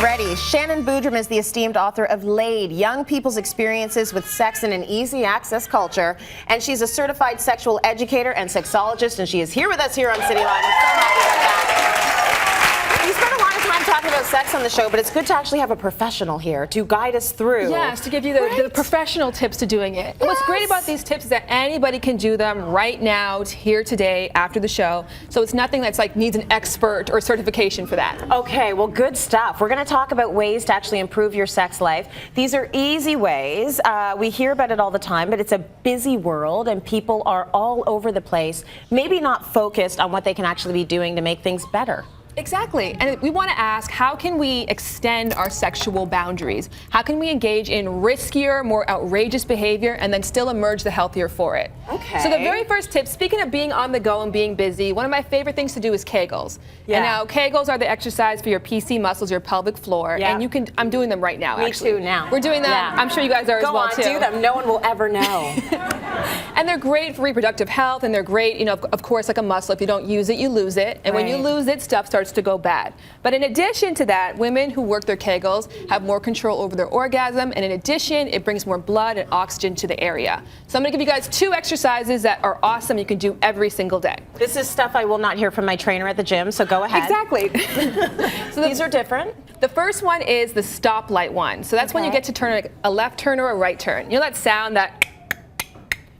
ready. Shannon Boodram is the esteemed author of Laid, Young People's Experiences with Sex in an Easy Access Culture. And she's a certified sexual educator and sexologist, and she is here with us here on City Line. We're so happy about that. We spent a lot of time talking about sex on the show, but it's good to actually have a professional here to guide us through. Yes, to give you the professional tips to doing it. Yes. What's great about these tips is that anybody can do them right now, here today, after the show. So it's nothing that's like needs an expert or certification for that. Okay, well, good stuff. We're going to talk about ways to actually improve your sex life. These are easy ways. We hear about it all the time, but it's a busy world and people are all over the place, maybe not focused on what they can actually be doing to make things better. Exactly. And we want to ask, how can we extend our sexual boundaries? How can we engage in riskier, more outrageous behavior and then still emerge the healthier for it? Okay. So the very first tip, speaking of being on the go and being busy, one of my favorite things to do is Kegels. Yeah. And now Kegels are the exercise for your PC muscles, your pelvic floor. Yeah. And you can, I'm doing them right now, actually. Me too now. We're doing them. Yeah. I'm sure you guys are as well, too. Go on, do them. No one will ever know. And they're great for reproductive health, and they're great, you know, of course, like a muscle. If you don't use it, you lose it. And when you lose it, stuff starts to go bad. But in addition to that, women who work their Kegels have more control over their orgasm, and in addition, it brings more blood and oxygen to the area. So I'm going to give you guys 2 exercises that are awesome you can do every single day. This is stuff I will not hear from my trainer at the gym, so go ahead. Exactly. So these are different. The first one is the stoplight one. So that's when you get to turn a left turn or a right turn. You know that sound that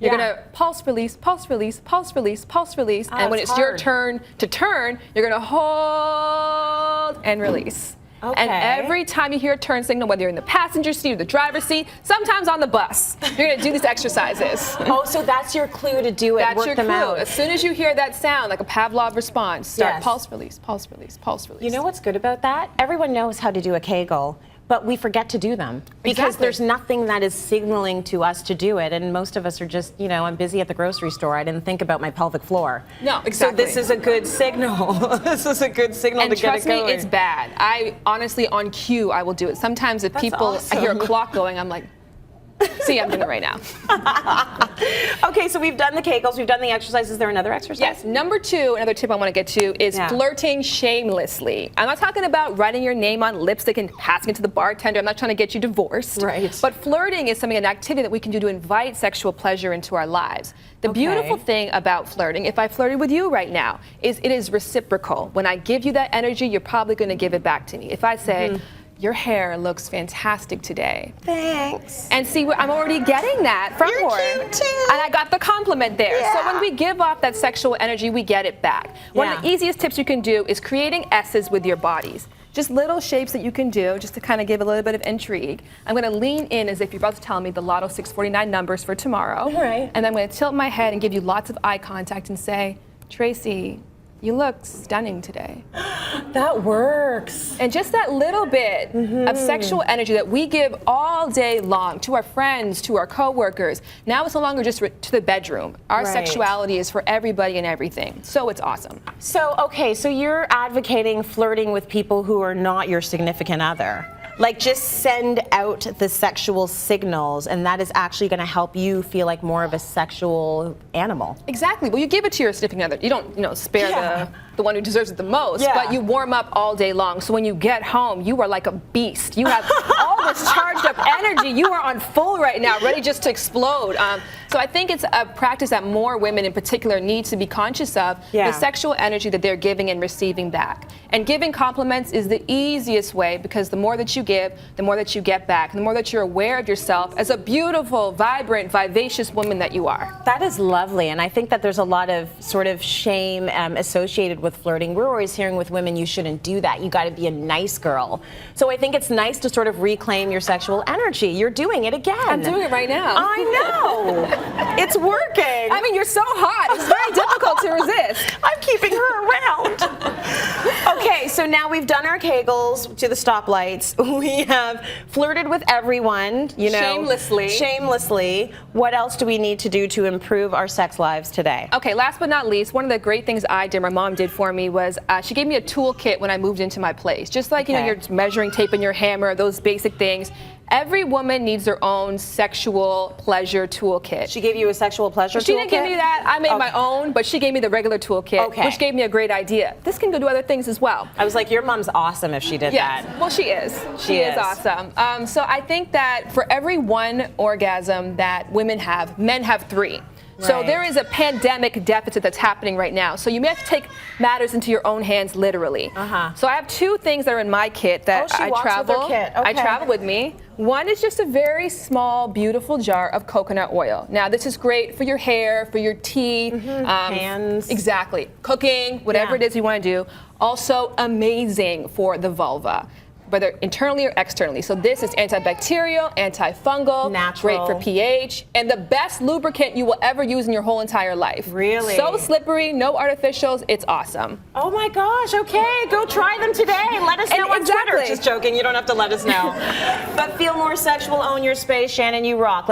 you're going to pulse release, pulse release, pulse release, pulse release. And when it's your turn to turn, you're going to hold and release. Okay. And every time you hear a turn signal, whether you're in the passenger seat or the driver's seat, sometimes on the bus, you're going to do these exercises. Oh, so that's your clue to do it, that's work your them clue. out. As soon as you hear that sound, like a Pavlov response, start pulse release, pulse release, pulse release. You know what's good about that? Everyone knows how to do a Kegel, but we forget to do them because there's nothing that is signaling to us to do it, and most of us are just, you know, I'm busy at the grocery store. I didn't think about my pelvic floor. No, exactly. So this is a good signal. This is a good signal to get it going. And trust me, it's bad. I honestly, on cue, I will do it. Sometimes if I hear a clock going, I'm like, see, I'm doing it right now. Okay, so we've done the Kegels, we've done the exercises. Is there another exercise? Yes. Number 2, another tip I want to get to is flirting shamelessly. I'm not talking about writing your name on lipstick and passing it to the bartender. I'm not trying to get you divorced. Right. But flirting is something, an activity that we can do to invite sexual pleasure into our lives. The beautiful thing about flirting, if I flirted with you right now, is it is reciprocal. When I give you that energy, you're probably going to give it back to me. If I say, your hair looks fantastic today. Thanks. And see, I'm already getting that from her. You're cute too. And I got the compliment there. Yeah. So when we give off that sexual energy, we get it back. One of the easiest tips you can do is creating S's with your bodies. Just little shapes that you can do just to kind of give a little bit of intrigue. I'm going to lean in as if you're about to tell me the Lotto 649 numbers for tomorrow. Right. And then I'm going to tilt my head and give you lots of eye contact and say, Tracy, you look stunning today. That works. And just that little bit of sexual energy that we give all day long to our friends, to our coworkers. Now it's no longer just to the bedroom. Our sexuality is for everybody and everything. So it's awesome. So, okay, so you're advocating flirting with people who are not your significant other. Like, just send out the sexual signals, and that is actually going to help you feel like more of a sexual animal. Exactly. Well, you give it to your significant other. You don't, you know, spare the one who deserves it the most, but you warm up all day long. So when you get home, you are like a beast. You have all this charged up energy. You are on full right now, ready just to explode. So I think it's a practice that more women in particular need to be conscious of, the sexual energy that they're giving and receiving back. And giving compliments is the easiest way, because the more that you give, the more that you get back, and the more that you're aware of yourself as a beautiful, vibrant, vivacious woman that you are. That is lovely, and I think that there's a lot of sort of shame associated with flirting. We're always hearing with women, you shouldn't do that. You got to be a nice girl. So I think it's nice to sort of reclaim your sexual energy. You're doing it again. I'm doing it right now. I know. It's working. I mean, you're so hot. It's very difficult to resist. I'm keeping her around. Okay, so now we've done our Kegels to the stoplights. We have flirted with everyone, you know. Shamelessly. Shamelessly. What else do we need to do to improve our sex lives today? Okay, last but not least, one of the great things I did, my mom did for me, was she gave me a toolkit when I moved into my place. Just like, you know, your measuring tape and your hammer, those basic things. Every woman needs their own sexual pleasure toolkit. She gave you a sexual pleasure toolkit? She didn't give me that. I made my own, but she gave me the regular toolkit, which gave me a great idea. This can go do other things as well. I was like, your mom's awesome if she did that. Well, she is. She is awesome. So I think that for every one orgasm that women have, men have 3. So there is a pandemic deficit that's happening right now. So you may have to take matters into your own hands, literally. So I have 2 things that are in my kit that I travel. I travel with me. One is just a very small, beautiful jar of coconut oil. Now, this is great for your hair, for your teeth, hands. Exactly. Cooking, whatever it is you want to do. Also amazing for the vulva, whether internally or externally. So this is antibacterial, antifungal, natural, great for pH, and the best lubricant you will ever use in your whole entire life. Really? So slippery, no artificials, it's awesome. Oh my gosh, okay, go try them today. Let us know on Twitter. Just joking, you don't have to let us know. But feel more sexual, own your space. Shannon, you rock.